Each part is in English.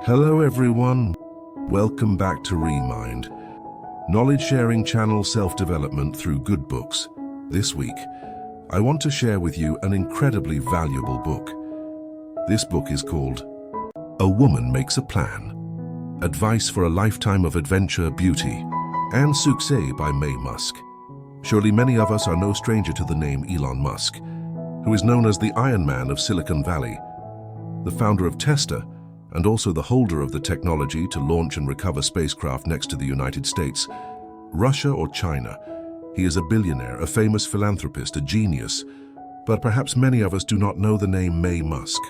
Hello everyone, welcome back to Remind, knowledge-sharing channel self-development through good books. This week, I want to share with you an incredibly valuable book. This book is called A Woman Makes a Plan, Advice for a Lifetime of Adventure, Beauty, and Success by Maye Musk. Surely many of us are no stranger to the name Elon Musk, who is known as the Iron Man of Silicon Valley, the founder of Tesla, and also the holder of the technology to launch and recover spacecraft next to the United States, Russia or China. He is a billionaire, a famous philanthropist, a genius, but perhaps many of us do not know the name Maye Musk.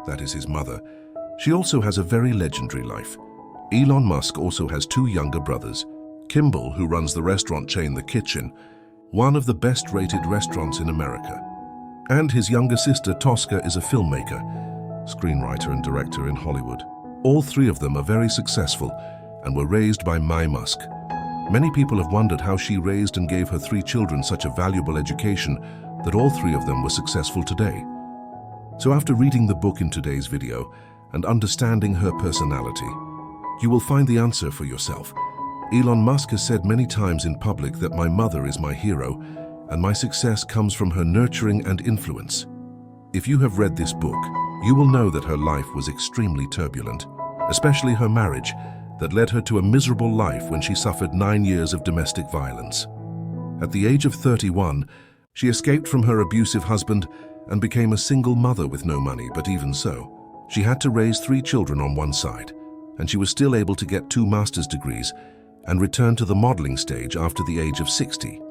That is his mother. She also has a very legendary life. Elon Musk also has two younger brothers, Kimball, who runs the restaurant chain The Kitchen, one of the best-rated restaurants in America, and his younger sister Tosca is a filmmaker, screenwriter and director in Hollywood. All three of them are very successful and were raised by Maye Musk. Many people have wondered how she raised and gave her three children such a valuable education that all three of them were successful today. So after reading the book in today's video and understanding her personality, you will find the answer for yourself. Elon Musk has said many times in public that my mother is my hero and my success comes from her nurturing and influence. If you have read this book, you will know that her life was extremely turbulent, especially her marriage that led her to a miserable life when she suffered 9 years of domestic violence. At the age of 31, she escaped from her abusive husband and became a single mother with no money, but even so, she had to raise 3 children on one side, and she was still able to get 2 master's degrees and return to the modeling stage after the age of 60.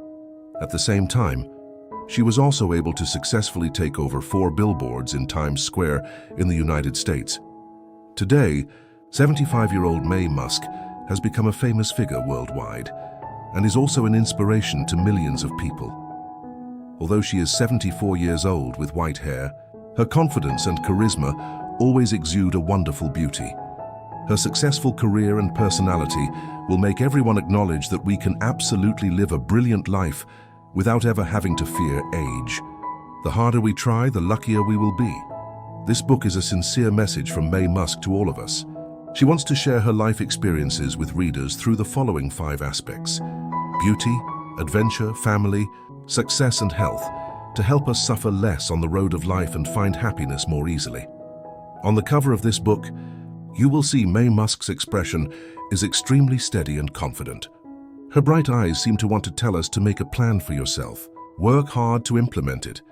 At the same time, she was also able to successfully take over 4 billboards in Times Square in the United States. Today, 75-year-old Maye Musk has become a famous figure worldwide and is also an inspiration to millions of people. Although she is 74 years old with white hair, her confidence and charisma always exude a wonderful beauty. Her successful career and personality will make everyone acknowledge that we can absolutely live a brilliant life without ever having to fear age. The harder we try, the luckier we will be. This book is a sincere message from Maye Musk to all of us. She wants to share her life experiences with readers through the following 5 aspects: beauty, adventure, family, success and health, to help us suffer less on the road of life and find happiness more easily. On the cover of this book, you will see Maye Musk's expression is extremely steady and confident. Her bright eyes seem to want to tell us to make a plan for yourself, work hard to implement it,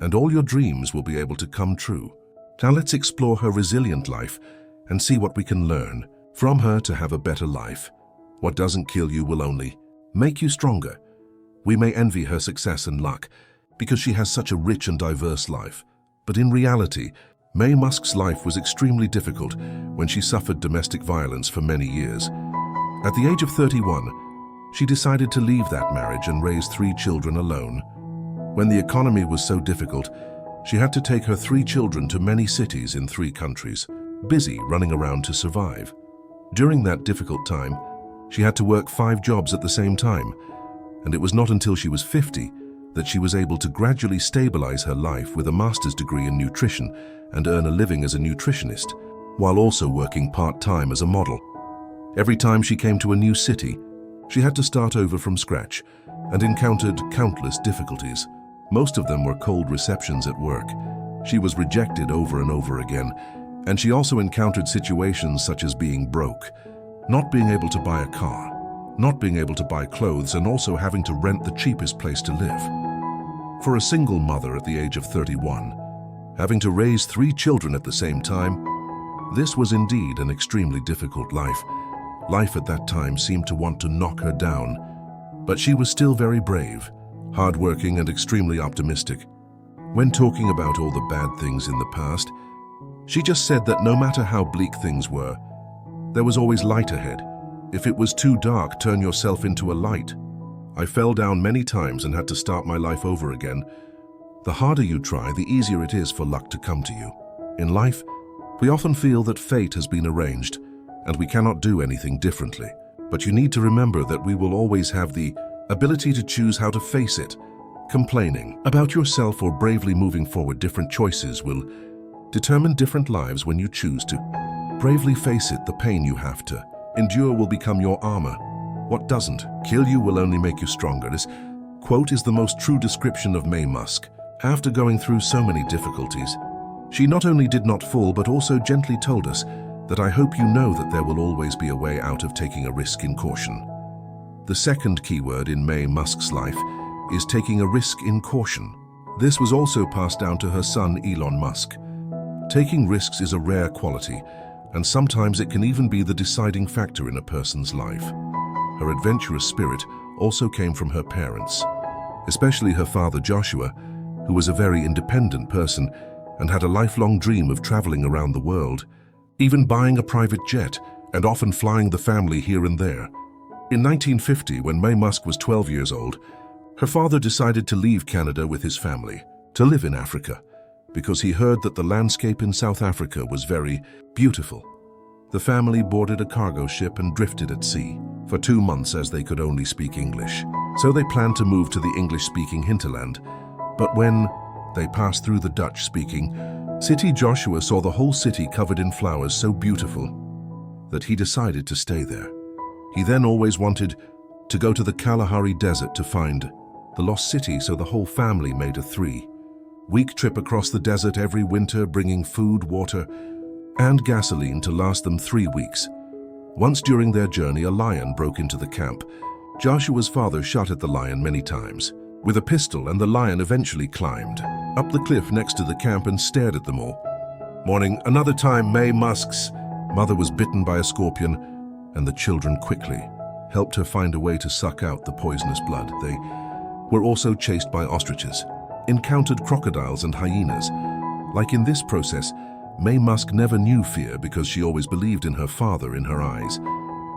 and all your dreams will be able to come true. Now let's explore her resilient life and see what we can learn from her to have a better life. What doesn't kill you will only make you stronger. We may envy her success and luck because she has such a rich and diverse life. But in reality, Maye Musk's life was extremely difficult when she suffered domestic violence for many years. At the age of 31, she decided to leave that marriage and raise 3 children alone. When the economy was so difficult, she had to take her 3 children to many cities in 3 countries, busy running around to survive. During that difficult time, she had to work 5 jobs at the same time, and it was not until she was 50 that she was able to gradually stabilize her life with a master's degree in nutrition and earn a living as a nutritionist, while also working part-time as a model. Every time she came to a new city, she had to start over from scratch and encountered countless difficulties. Most of them were cold receptions at work. She was rejected over and over again, and she also encountered situations such as being broke, not being able to buy a car, not being able to buy clothes, and also having to rent the cheapest place to live. For a single mother at the age of 31, having to raise 3 children at the same time, this was indeed an extremely difficult life. Life at that time seemed to want to knock her down, but she was still very brave, hardworking and extremely optimistic. When talking about all the bad things in the past, she just said that no matter how bleak things were, there was always light ahead. If it was too dark, turn yourself into a light. I fell down many times and had to start my life over again. The harder you try, the easier it is for luck to come to you. In life, we often feel that fate has been arranged, and we cannot do anything differently. But you need to remember that we will always have the ability to choose how to face it. Complaining about yourself or bravely moving forward, different choices will determine different lives when you choose to. Bravely face it, the pain you have to endure will become your armor. What doesn't kill you will only make you stronger. This quote is the most true description of Maye Musk. After going through so many difficulties, she not only did not fall but also gently told us that I hope you know that there will always be a way out of taking a risk in caution. The second keyword in Maye Musk's life is taking a risk in caution. This was also passed down to her son Elon Musk. Taking risks is a rare quality, and sometimes it can even be the deciding factor in a person's life. Her adventurous spirit also came from her parents, especially her father Joshua, who was a very independent person and had a lifelong dream of traveling around the world, even buying a private jet and often flying the family here and there. In 1950, when Maye Musk was 12 years old, her father decided to leave Canada with his family to live in Africa because he heard that the landscape in South Africa was very beautiful. The family boarded a cargo ship and drifted at sea for 2 months as they could only speak English. So they planned to move to the English-speaking hinterland. But when they passed through the Dutch-speaking city, Joshua saw the whole city covered in flowers so beautiful that he decided to stay there. He then always wanted to go to the Kalahari Desert to find the lost city, so the whole family made a 3-week trip across the desert every winter, bringing food, water, and gasoline to last them 3 weeks. Once during their journey, a lion broke into the camp. Joshua's father shot at the lion many times with a pistol, and the lion eventually climbed up the cliff next to the camp and stared at them all. Another time, Maye Musk's mother was bitten by a scorpion, and the children quickly helped her find a way to suck out the poisonous blood. They were also chased by ostriches, encountered crocodiles and hyenas. Like in this process, Maye Musk never knew fear because she always believed in her father in her eyes.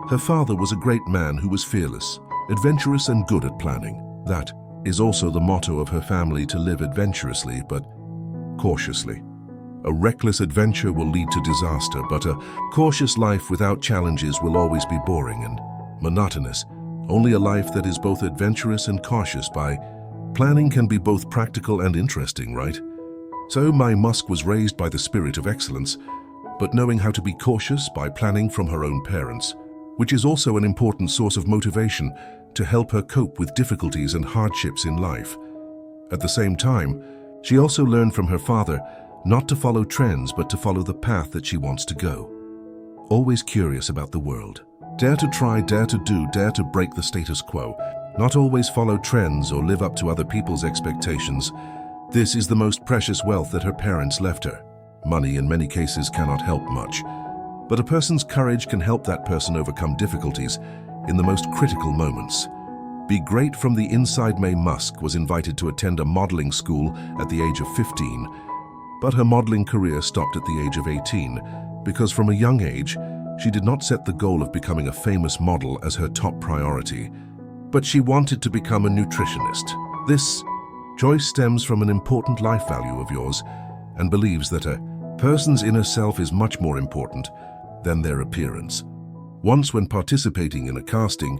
Her father was a great man who was fearless, adventurous and good at planning. That is also the motto of her family, to live adventurously but cautiously. A reckless adventure will lead to disaster, but a cautious life without challenges will always be boring and monotonous. Only a life that is both adventurous and cautious by planning can be both practical and interesting, right? So Maye Musk was raised by the spirit of excellence, but knowing how to be cautious by planning from her own parents, which is also an important source of motivation to help her cope with difficulties and hardships in life. At the same time, she also learned from her father not to follow trends but to follow the path that she wants to go. Always curious about the world. Dare to try, dare to do, dare to break the status quo. Not always follow trends or live up to other people's expectations. This is the most precious wealth that her parents left her. Money in many cases cannot help much, but a person's courage can help that person overcome difficulties in the most critical moments. Be great from the inside. Maye Musk was invited to attend a modeling school at the age of 15, but her modeling career stopped at the age of 18 because from a young age, she did not set the goal of becoming a famous model as her top priority, but she wanted to become a nutritionist. This choice stems from an important life value of yours and believes that a person's inner self is much more important than their appearance. Once, when participating in a casting,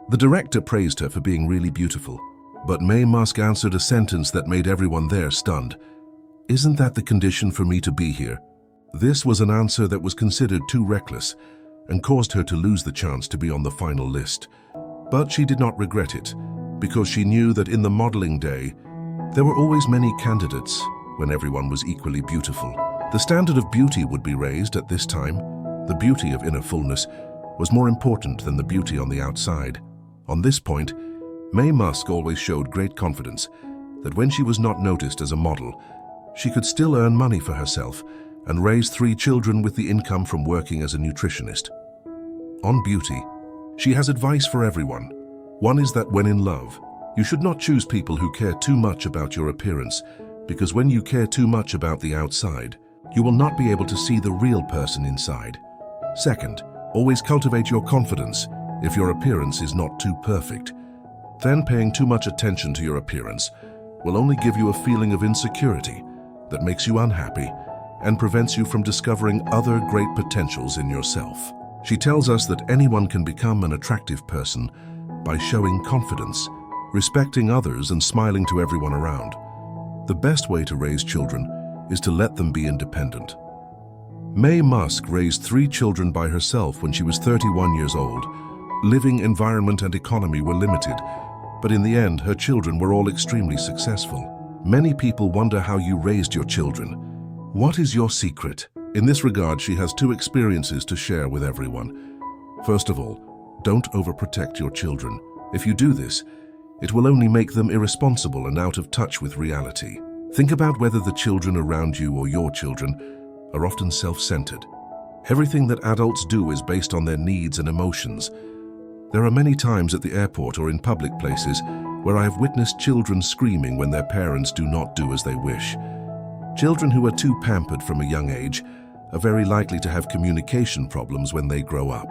the director praised her for being really beautiful, but Maye Musk answered a sentence that made everyone there stunned. "Isn't that the condition for me to be here?" This was an answer that was considered too reckless and caused her to lose the chance to be on the final list. But she did not regret it, because she knew that in the modeling day, there were always many candidates when everyone was equally beautiful. The standard of beauty would be raised at this time. The beauty of inner fullness was more important than the beauty on the outside. On this point, Maye Musk always showed great confidence that when she was not noticed as a model, she could still earn money for herself and raise 3 children with the income from working as a nutritionist. On beauty, she has advice for everyone. One is that when in love, you should not choose people who care too much about your appearance, because when you care too much about the outside, you will not be able to see the real person inside. Second, always cultivate your confidence if your appearance is not too perfect. Then paying too much attention to your appearance will only give you a feeling of insecurity that makes you unhappy and prevents you from discovering other great potentials in yourself. She tells us that anyone can become an attractive person by showing confidence, respecting others, and smiling to everyone around. The best way to raise children is to let them be independent. Maye Musk raised 3 children by herself when she was 31 years old. Living environment and economy were limited, but in the end, her children were all extremely successful. Many people wonder how you raised your children. What is your secret? In this regard, she has 2 experiences to share with everyone. First of all, don't overprotect your children. If you do this, it will only make them irresponsible and out of touch with reality. Think about whether the children around you or your children are often self-centered. Everything that adults do is based on their needs and emotions. There are many times at the airport or in public places where I have witnessed children screaming when their parents do not do as they wish. Children who are too pampered from a young age are very likely to have communication problems when they grow up.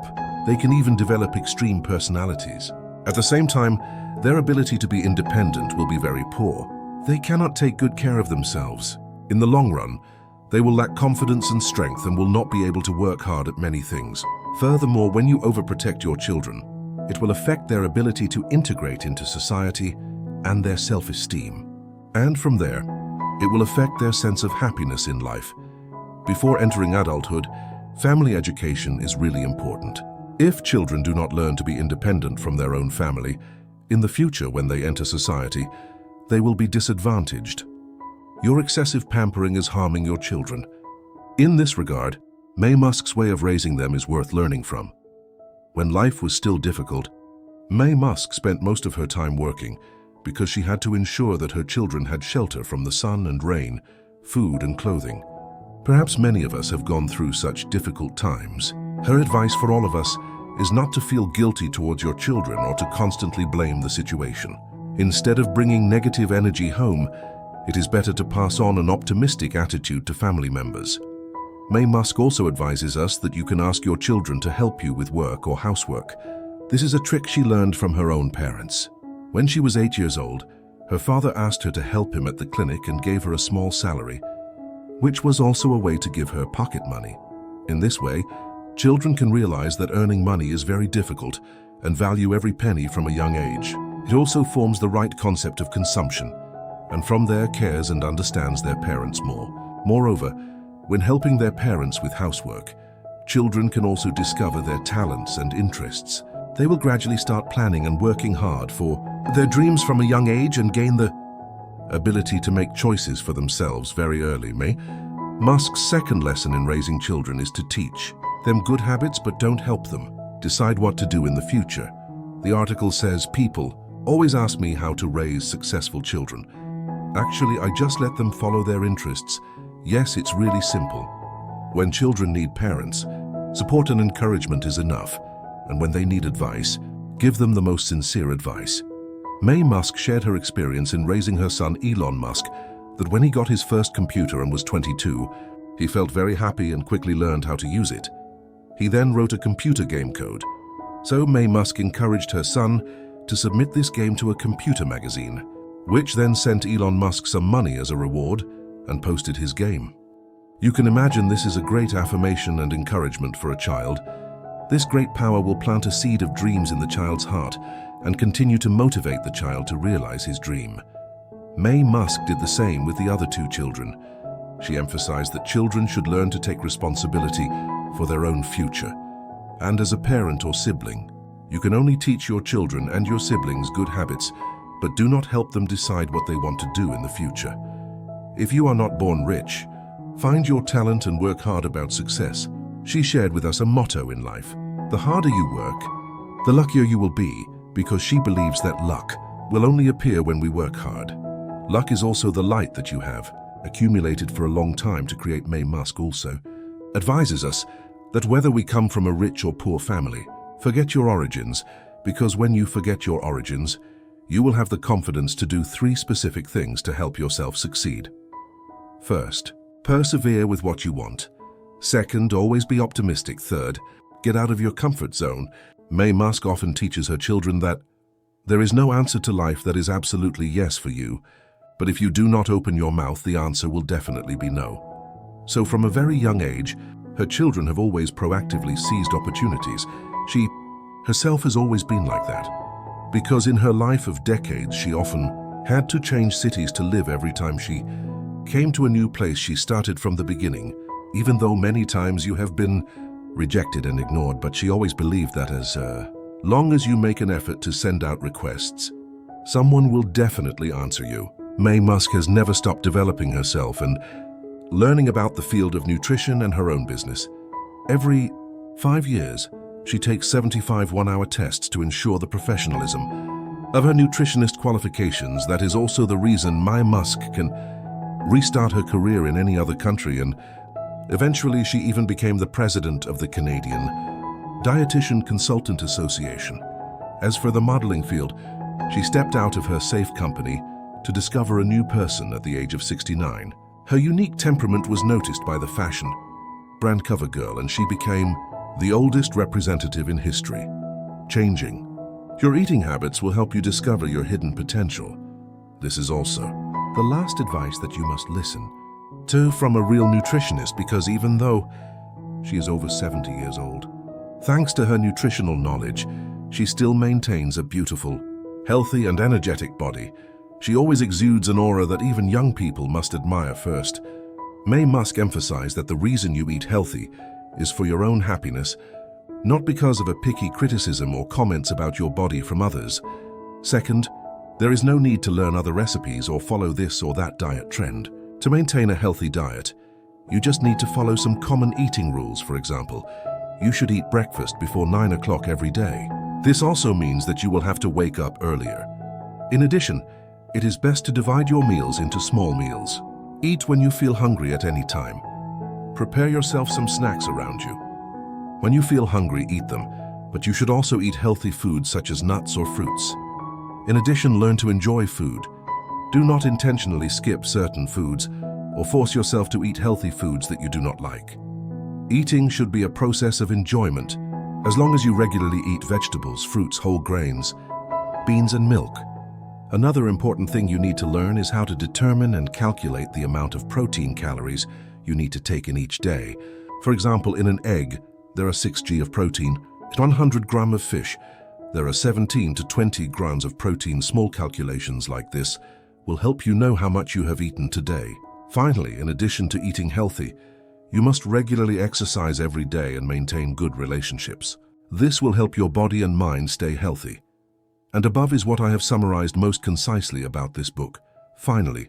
They can even develop extreme personalities. At the same time, their ability to be independent will be very poor. They cannot take good care of themselves. In the long run, they will lack confidence and strength and will not be able to work hard at many things. Furthermore, when you overprotect your children, it will affect their ability to integrate into society and their self-esteem. And from there, it will affect their sense of happiness in life. Before entering adulthood, family education is really important. If children do not learn to be independent from their own family, in the future when they enter society, they will be disadvantaged. Your excessive pampering is harming your children. In this regard, Maye Musk's way of raising them is worth learning from. When life was still difficult, Maye Musk spent most of her time working because she had to ensure that her children had shelter from the sun and rain, food and clothing. Perhaps many of us have gone through such difficult times. Her advice for all of us is not to feel guilty towards your children or to constantly blame the situation. Instead of bringing negative energy home, it is better to pass on an optimistic attitude to family members. Maye Musk also advises us that you can ask your children to help you with work or housework. This is a trick she learned from her own parents. When she was 8 years old, her father asked her to help him at the clinic and gave her a small salary, which was also a way to give her pocket money. In this way, children can realize that earning money is very difficult and value every penny from a young age. It also forms the right concept of consumption, and from there cares and understands their parents more. Moreover, when helping their parents with housework, children can also discover their talents and interests. They will gradually start planning and working hard for their dreams from a young age and gain the ability to make choices for themselves very early. Maye Musk's second lesson in raising children is to teach them good habits but don't help them decide what to do in the future. The article says, people always ask me how to raise successful children. Actually, I just let them follow their interests. Yes, it's really simple. When children need parents, support and encouragement is enough. And when they need advice, give them the most sincere advice. Maye Musk shared her experience in raising her son Elon Musk, that when he got his first computer and was 22, he felt very happy and quickly learned how to use it. He then wrote a computer game code. So Maye Musk encouraged her son to submit this game to a computer magazine, which then sent Elon Musk some money as a reward and posted his game. You can imagine this is a great affirmation and encouragement for a child. This great power will plant a seed of dreams in the child's heart and continue to motivate the child to realize his dream. Maye Musk did the same with the other 2 children. She emphasized that children should learn to take responsibility for their own future. And as a parent or sibling, you can only teach your children and your siblings good habits, but do not help them decide what they want to do in the future. If you are not born rich, find your talent and work hard about success. She shared with us a motto in life. The harder you work, the luckier you will be, because she believes that luck will only appear when we work hard. Luck is also the light that you have, accumulated for a long time to create. Maye Musk also advises us that whether we come from a rich or poor family, forget your origins, because when you forget your origins, you will have the confidence to do 3 specific things to help yourself succeed. First, persevere with what you want. Second, always be optimistic. Third, get out of your comfort zone. Maye Musk often teaches her children that there is no answer to life that is absolutely yes for you, but if you do not open your mouth, the answer will definitely be no. So from a very young age, her children have always proactively seized opportunities. She herself has always been like that, because in her life of decades, she often had to change cities to live. Every time she came to a new place, she started from the beginning. even though many times you have been rejected and ignored, but she always believed that as long as you make an effort to send out requests, someone will definitely answer you. Maye Musk has never stopped developing herself and learning about the field of nutrition and her own business. Every 5 years, she takes 75 one-hour tests to ensure the professionalism of her nutritionist qualifications. That is also the reason Maye Musk can restart her career in any other country, and eventually she even became the president of the Canadian Dietitian Consultant Association. As for the modeling field, she stepped out of her safe company to discover a new person at the age of 69. Her unique temperament was noticed by the fashion brand CoverGirl, and she became the oldest representative in history. Changing your eating habits will help you discover your hidden potential. This is also the last advice that you must listen to from a real nutritionist, because even though she is over 70 years old, thanks to her nutritional knowledge, she still maintains a beautiful, healthy and energetic body. She always exudes an aura that even young people must admire first. Maye Musk emphasized that the reason you eat healthy is for your own happiness, not because of a picky criticism or comments about your body from others. Second, there is no need to learn other recipes or follow this or that diet trend. To maintain a healthy diet, you just need to follow some common eating rules. For example, you should eat breakfast before 9 o'clock every day. This also means that you will have to wake up earlier. In addition, it is best to divide your meals into small meals. Eat when you feel hungry at any time. Prepare yourself some snacks around you. When you feel hungry, eat them, but you should also eat healthy foods such as nuts or fruits. In addition, learn to enjoy food. Do not intentionally skip certain foods or force yourself to eat healthy foods that you do not like. Eating should be a process of enjoyment, as long as you regularly eat vegetables, fruits, whole grains, beans and milk. Another important thing you need to learn is how to determine and calculate the amount of protein calories you need to take in each day. For example, in an egg, there are 6 g of protein. In 100 grams of fish, there are 17 to 20 grams of protein. Small calculations like this will help you know how much you have eaten today. Finally, in addition to eating healthy, you must regularly exercise every day and maintain good relationships. This will help your body and mind stay healthy. And above is what I have summarized most concisely about this book. Finally,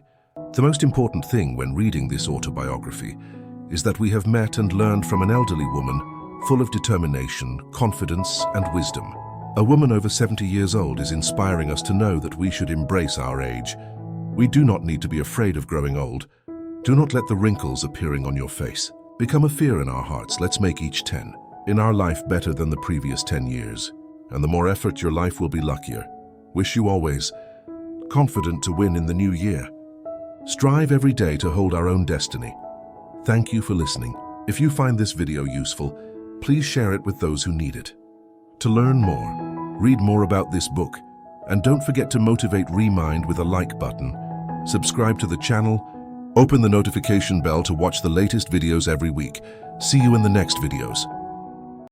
the most important thing when reading this autobiography is that we have met and learned from an elderly woman full of determination, confidence, and wisdom. A woman over 70 years old is inspiring us to know that we should embrace our age. We do not need to be afraid of growing old. Do not let the wrinkles appearing on your face become a fear in our hearts. Let's make each 10 in our life better than the previous 10 years. And the more effort, your life will be luckier. Wish you always confident to win in the new year. Strive every day to hold our own destiny. Thank you for listening. If you find this video useful, please share it with those who need it. To learn more, read more about this book, and don't forget to motivate Remind with a like button. Subscribe to the channel, open the notification bell to watch the latest videos every week. See you in the next videos.